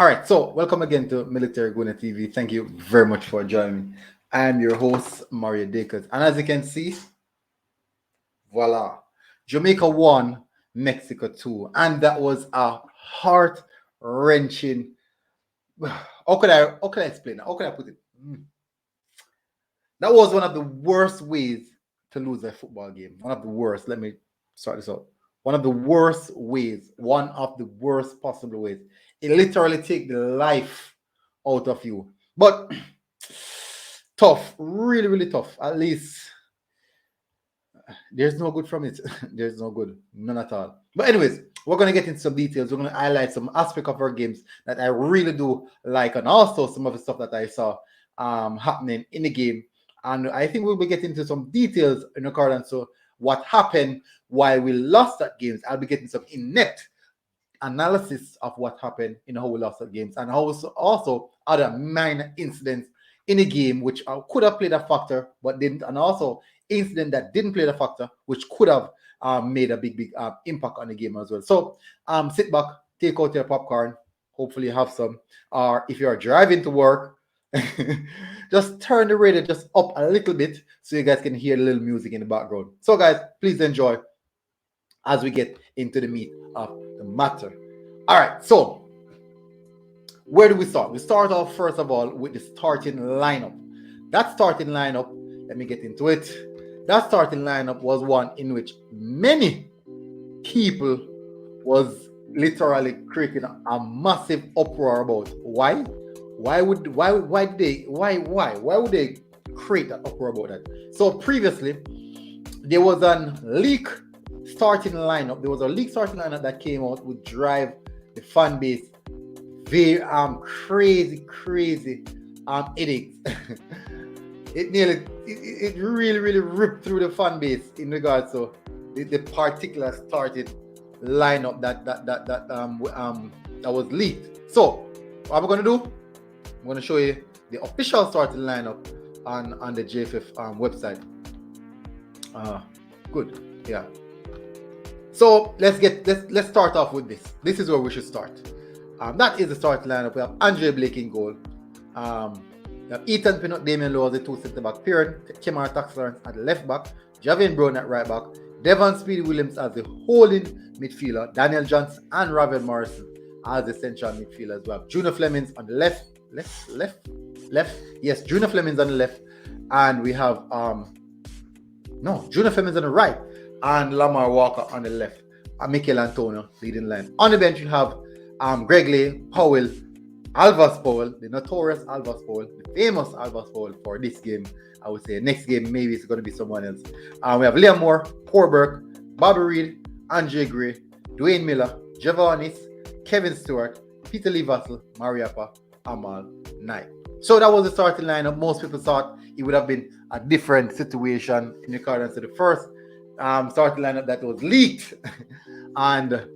All right, so welcome again to Military Guna TV. Thank you very much for joining me. I am your host, Mario Dakers. And as you can see, voila, Jamaica won, Mexico 2. And that was a heart-wrenching. How can I explain that? How can I put it? That was one of the worst ways to lose a football game. One of the worst. Let me start this out. One of the worst ways. One of the worst possible ways. It literally take the life out of you. But tough, really, really tough. At least there's no good from it. There's no good, none at all. But anyways, we're gonna get into some details. We're gonna highlight some aspect of our games that I really do like, and also some of the stuff that I saw happening in the game. And I think we'll be getting into some details in accordance to what happened while we lost that games. I'll be getting some in-depth analysis of what happened in how we lost the games, and also other minor incidents in the game which could have played a factor but didn't, and also incident that didn't play the factor which could have made a big impact on the game as well. So sit back, take out your popcorn, hopefully you have some, or if you are driving to work, just turn the radio just up a little bit so you guys can hear a little music in the background. So guys, please enjoy as we get into the meat of the matter. All right, so where do we start? We start off first of all with the starting lineup. That starting lineup, let me get into it. That starting lineup was one in which many people was literally creating a massive uproar about. Why? Why would they create that uproar about that? So previously there was a leak starting lineup. There was a leak starting lineup that came out would drive the fan base very crazy headaches. it really ripped through the fan base in regards to the particular started lineup that was leaked. So what we're gonna do, I'm going to show you the official starting lineup on the JFF website. Good, yeah. So let's start off with this. This is where we should start. That is the starting lineup. We have Andre Blake in goal. We have Ethan Pinnock, Damian Lowe as the two centre back pairing. Kemar Tax-Lawrence at the left back. Javian Brown at right back. Devon Speedy Williams as the holding midfielder. Daniel Johnson and Ravel Morrison as the central midfielder as well. Junior Flemings on the left. Yes, Junior Fleming's on the left, and we have Junior Fleming's on the right, and Lamar Walker on the left, and Mikel Antonio leading line. On the bench you have Reggae Powell, Alvas Powell, the notorious Alvas Powell, the famous Alvas Powell for this game. I would say next game maybe it's going to be someone else. We have Liam Moore, Porberg, Bobby Reed, Andre Gray, Dwayne Miller, Javanis, Kevin Stewart, Peter Lee Vassell, Mariappa, Amal Knight. So that was the starting lineup. Most people thought it would have been a different situation in accordance to the first starting lineup that was leaked, and a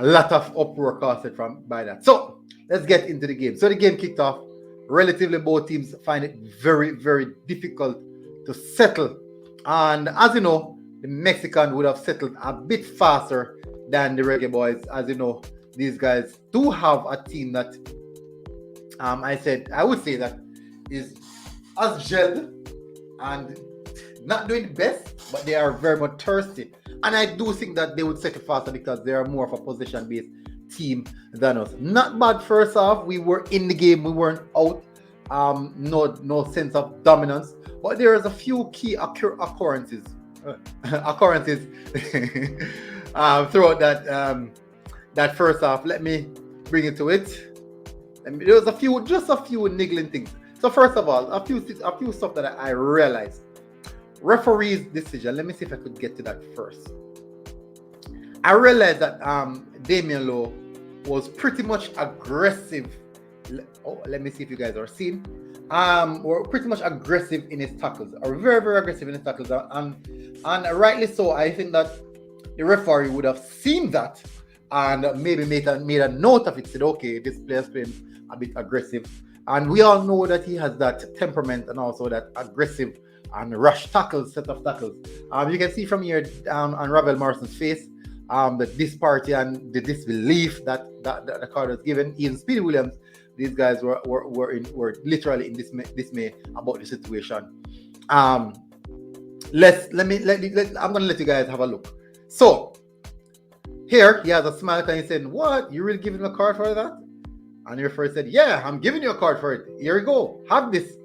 lot of uproar caused by that. So let's get into the game. So the game kicked off. Relatively, both teams find it very difficult to settle, and as you know, the Mexican would have settled a bit faster than the Reggae Boyz. As you know, these guys do have a team that I would say that is as gelled and not doing the best, but they are very much thirsty. And I do think that they would settle faster because they are more of a possession-based team than us. Not bad first off. We were in the game. We weren't out. No sense of dominance. But there is a few key occurrences throughout that first half. Let me bring it to it. There was just a few niggling things. So first of all, a few stuff that I realized. Referee's decision. Let me see if I could get to that first. I realized that Damian Lowe was pretty much aggressive. Oh, let me see if you guys are seeing. Were pretty much aggressive in his tackles. Or very aggressive in his tackles. And rightly so. I think that the referee would have seen that and maybe made a note of it. Said, okay, this player's playing a bit aggressive. And we all know that he has that temperament and also that aggressive and rush tackles, set of tackles. You can see from here on Ravel Morrison's face, the disparity and the disbelief that the card was given. Even Speedy Williams, these guys were literally in dismay about the situation. I'm gonna let you guys have a look. So here he has a smile and he's saying, "What? You really giving me a card for that?" And the referee said, "Yeah, I'm giving you a card for it. Here you go. Have this."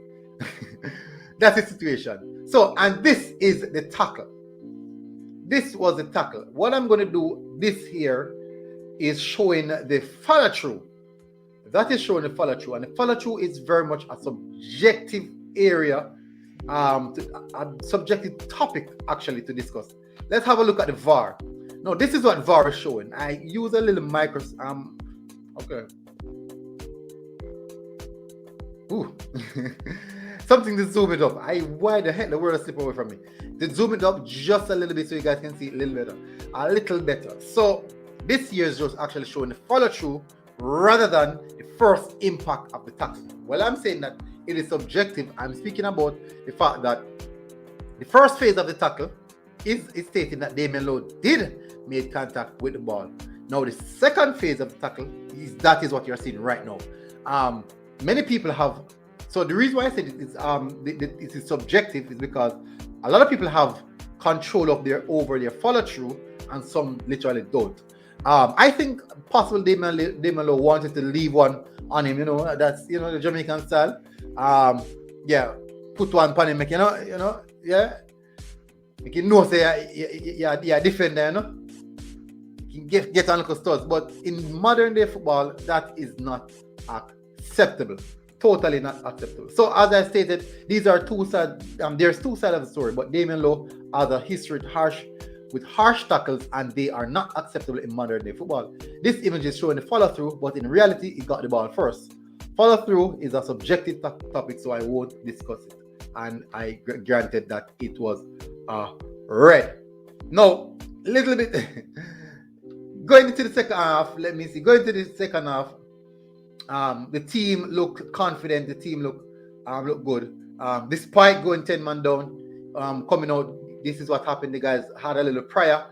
That's the situation. So, and this is the tackle. This was the tackle. What I'm going to do this here is showing the follow through. That is showing the follow through, and the follow through is very much a subjective area, a subjective topic actually to discuss. Let's have a look at the VAR. Now, this is what VAR is showing. I use a little okay. Ooh. Something to zoom it up. Why the heck the word slip away from me? To zoom it up just a little bit so you guys can see it a little better. So this here is just actually showing the follow through rather than the first impact of the tackle. Well, I'm saying that it is subjective. I'm speaking about the fact that the first phase of the tackle is stating that Damian Lowe did make contact with the ball. Now the second phase of the tackle is what you're seeing right now. Many people have. So the reason why I said it is subjective is because a lot of people have control over their follow through, and some literally don't. I think possibly Damian Lowe wanted to leave one on him. That's the Jamaican style. Put one on him, make yeah. You know, say yeah, defender, You can get on little studs, but in modern day football, that is not acceptable. Totally not acceptable. So as I stated, these are two sides. There's two sides of the story, but Damian Lowe has a history with harsh tackles, and they are not acceptable in modern day football. This image is showing the follow through, but in reality, he got the ball first. Follow through is a subjective topic, so I won't discuss it. And I granted that it was red. Now, a little bit going into the second half. Let me see. Going into the second half. The team looked confident. The team looked good. Despite going 10-man down, coming out, this is what happened. The guys had a little prayer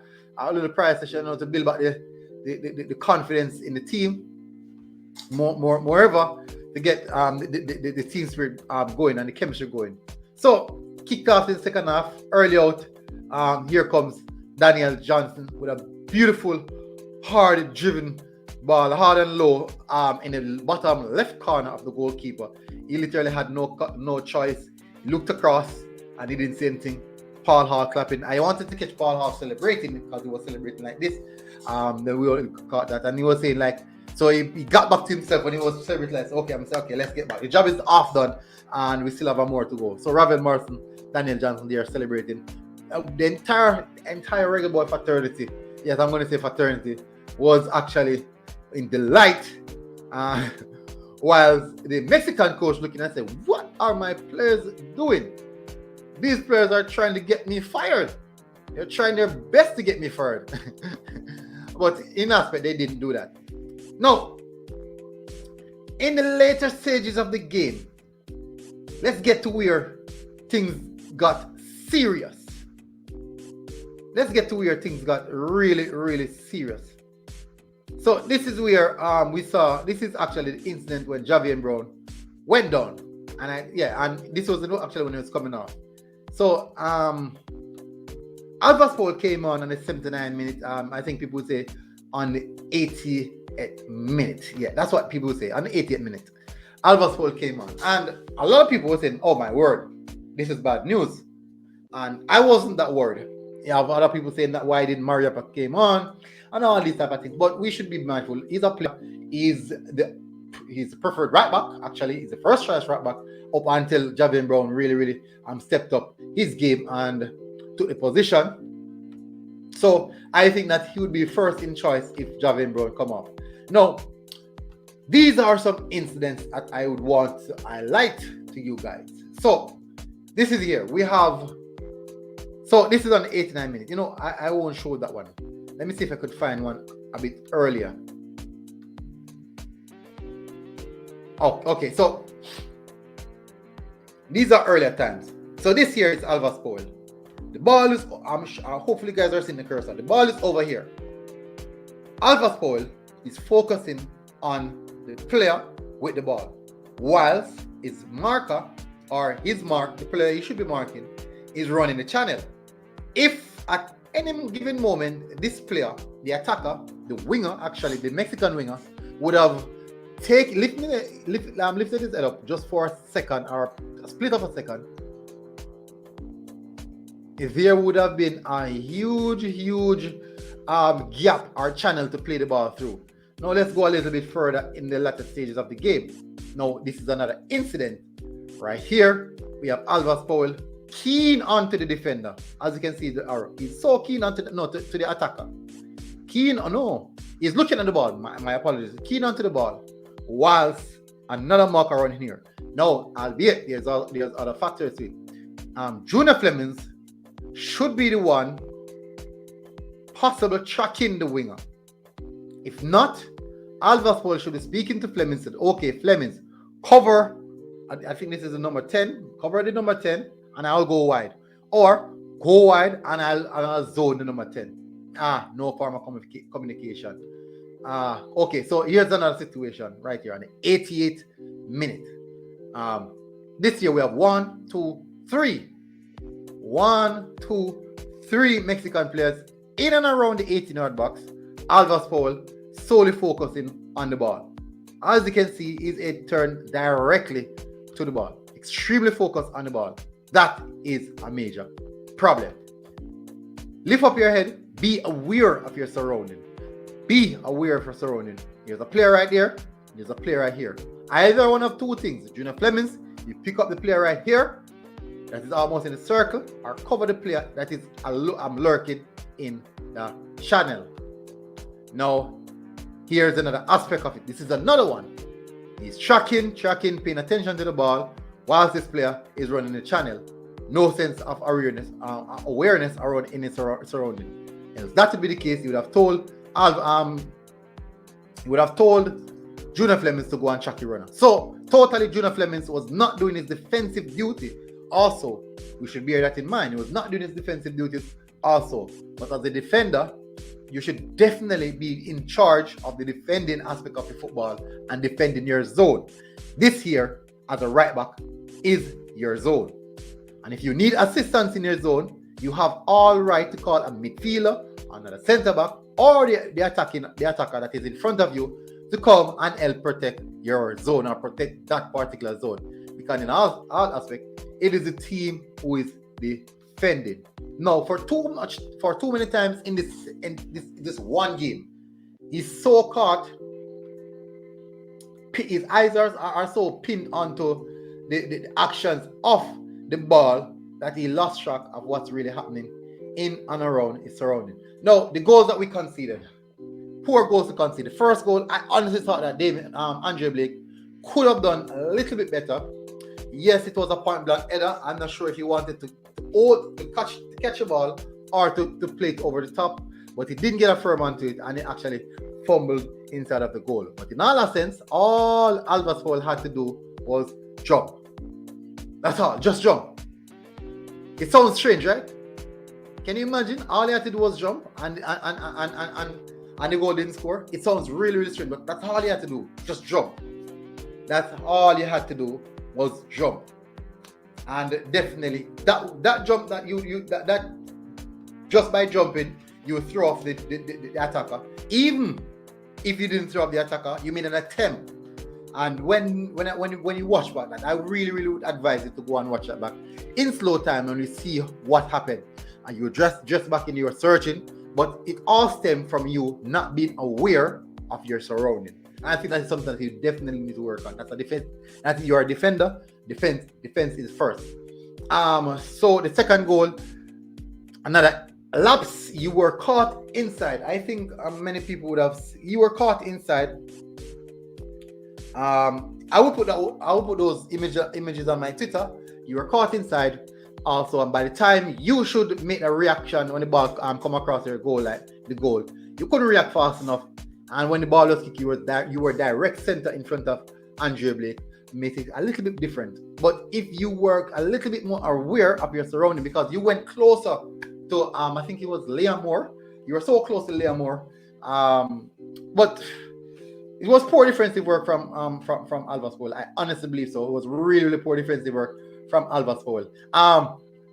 session to build back the confidence in the team. Moreover, to get the team spirit going and the chemistry going. So, kicked off in the second half, early out. Here comes Daniel Johnson with a beautiful, hard-driven ball, hard and low, in the bottom left corner of the goalkeeper. He literally had no choice. He looked across and he didn't say anything. Paul Hall clapping. I wanted to catch Paul Hall celebrating because he was celebrating like this. Then we all caught that, and he was saying like, so he got back to himself when he was celebrating like, okay, let's get back. The job is half done, and we still have more to go. So Ravel Morrison, Daniel Johnson, they are celebrating. The entire Reggae Boy fraternity, yes, I'm going to say fraternity, was actually in delight, while the Mexican coach looking and said, "What are my players doing? These players are trying to get me fired. They're trying their best to get me fired." But in aspect, they didn't do that. Now, in the later stages of the game, let's get to where things got serious. Let's get to where things got really, really serious. So this is where we saw, this is actually the incident when Javier Brown went down. And this was actually when it was coming off. So Alvas Powell came on the 79th minute. I think people would say on the 80th minute. Yeah, that's what people would say, on the 80th minute. Alvas Powell came on. And a lot of people were saying, "Oh my word, this is bad news." And I wasn't that worried. You have other people saying that why didn't Mariappa came on and all these type of things. But we should be mindful. He's a player. He's the preferred right back. Actually, he's the first choice right back up until Javier Brown really stepped up his game and took the position. So I think that he would be first in choice if Javier Brown come off. Now, these are some incidents that I would want to highlight to you guys. So this is here. We have. So this is on the 89th minute. I won't show that one. Let me see if I could find one a bit earlier. Oh, okay. So these are earlier times. So this here is Alvas Powell. The ball is, hopefully you guys are seeing the cursor. The ball is over here. Alvas Powell is focusing on the player with the ball, whilst his marker or his mark, the player he should be marking, is running the channel. If at any given moment this player, the attacker, the winger, actually the Mexican winger, would have lifted his head up just for a second or a split of a second, there would have been a huge gap or channel to play the ball through. Now let's go a little bit further in the latter stages of the game. Now this is another incident. Right here, we have Alvas Powell keen onto the defender. As you can see, the arrow. He's so keen onto to the attacker. He's looking at the ball. My apologies. Keen onto the ball, whilst another marker running here. Now, albeit there's other factors to it. Junior Flemings should be the one possibly tracking the winger. If not, Alvas Powell should be speaking to Flemings. Said, okay, Flemings, cover. I think this is the number 10. Cover the number 10, and I'll go wide. Or go wide, and I'll zone the number 10. No form of communication. Okay, so here's another situation right here on the 88th minute. This year we have 1, 2, 3. 1, 2, 3 Mexican players in and around the 18-yard box. Alvas Powell solely focusing on the ball. As you can see, his head turned directly to the ball. Extremely focused on the ball. That is a major problem. Lift up your head. Be aware of your surrounding. Be aware of your surrounding. There's a player right there. There's a player right here. Either one of two things. Junior Flemings, you pick up the player right here, that is almost in a circle, or cover the player that is lurking in the channel. Now, here's another aspect of it. This is another one. He's tracking, paying attention to the ball, whilst this player is running the channel. No sense of awareness around in his surrounding. And if that to be the case, you would have told Junior Flemings to go and track the runner. So totally, Junior Flemings was not doing his defensive duty. Also, we should bear that in mind. He was not doing his defensive duties also. But as a defender, you should definitely be in charge of the defending aspect of the football and defending your zone. This here, as a right back, is your zone. And if you need assistance in your zone, you have all right to call a midfielder, another centre back, or the attacker that is in front of you to come and help protect your zone or protect that particular zone. Because in all aspects, it is the team who is defending. Now, for too many times in this one game, he's so caught. His eyes are so pinned onto the actions of the ball that he lost track of what's really happening in and around his surrounding. Now, the goals that we conceded, poor goals to concede. The first goal, I honestly thought that Andre Blake could have done a little bit better. Yes, it was a point blank header. I'm not sure if he wanted to catch a ball or to play it over the top, but he didn't get a firm onto it, and he actually fumbled inside of the goal. But in all essence, all Alvas Powell had to do was jump. That's all, just jump. It sounds strange, right? Can you imagine? All he had to do was jump, and the goal didn't score. It sounds really strange, but that's all he had to do, just jump. That's all you had to do was jump. And definitely that jump that that just by jumping you throw off the attacker. Even if you didn't throw off the attacker, you made an attempt. And when you watch back that, I really would advise you to go and watch that back in slow time and you see what happened. And you just back in your searching, but it all stemmed from you not being aware of your surrounding. And I think that's something that you definitely need to work on. That's a defense. That you're a defender. Defense is first. So the second goal, another lapse. You were caught inside. I think many people would have. You were caught inside. I will put those images on my Twitter. You were caught inside. Also, and by the time you should make a reaction when the ball come across your goal, like the goal, you couldn't react fast enough. And when the ball was kicked, you were direct center in front of Andre Blake. Made it a little bit different. But if you were a little bit more aware of your surrounding, because you went closer to I think it was Liam Moore. You were so close to Liam Moore. But it was poor defensive work from Alvas Powell. I honestly believe so. It was really, really poor defensive work from Alvas Powell.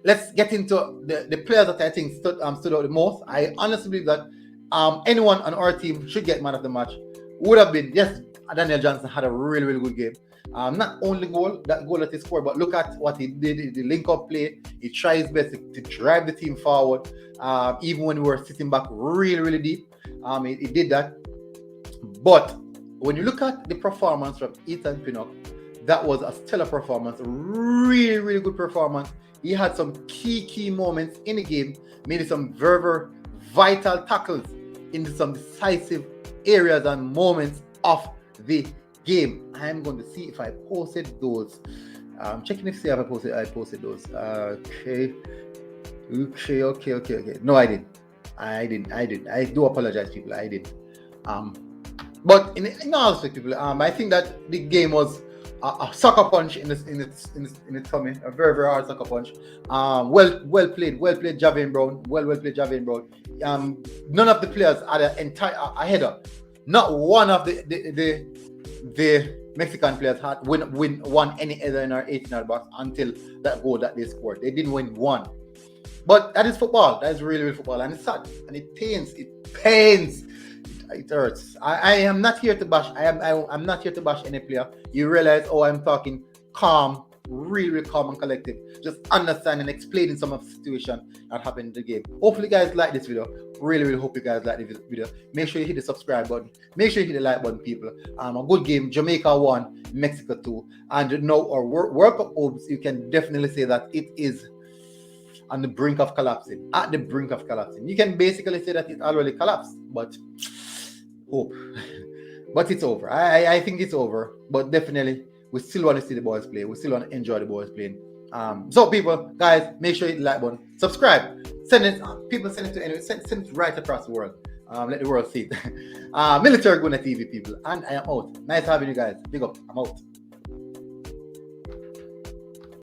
Let's get into the players that I think stood out the most. I honestly believe that anyone on our team should get man of the match. Would have been, yes, Daniel Johnson had a really, really good game. Not only that goal that he scored, but look at what he did, the link-up play. He tried his best to drive the team forward, even when we were sitting back really, really deep. He did that. But when you look at the performance from Ethan Pinnock, that was a stellar performance, really, really good performance. He had some key moments in the game, made some very vital tackles into some decisive areas and moments of the game. I'm going to see if I posted those. I'm checking if I posted those. Okay. No, I didn't. I do apologize, people. I didn't. But in all aspects, people, I think that the game was a sucker punch in the tummy, a very hard sucker punch. Well played, Javier Brown. Well played, Javier Brown. None of the players had a header. Not one of the Mexican players had won any header in our 18-yard box until that goal that they scored. They didn't win one. But that is football. That is really football, and it's sad, and it pains. It hurts. I am not here to bash. I'm not here to bash any player. You realize, I'm talking calm, really calm and collective. Just understand and explaining some of the situation that happened in the game. Hopefully, you guys like this video. Really hope you guys like this video. Make sure you hit the subscribe button. Make sure you hit the like button, people. A good game. Jamaica 1, Mexico 2, and now our World Cup hopes. You can definitely say that it is on the brink of collapsing. At the brink of collapsing. You can basically say that it already collapsed, but hope. But it's over. I think it's over. But definitely, we still want to see the boys play. We still want to enjoy the boys playing. So people, guys, make sure you hit the like button. Subscribe. Send it. People send it to anyone. Send it right across the world. Let the world see it. Military Guna TV, people. And I am out. Nice having you guys. Big up. I'm out.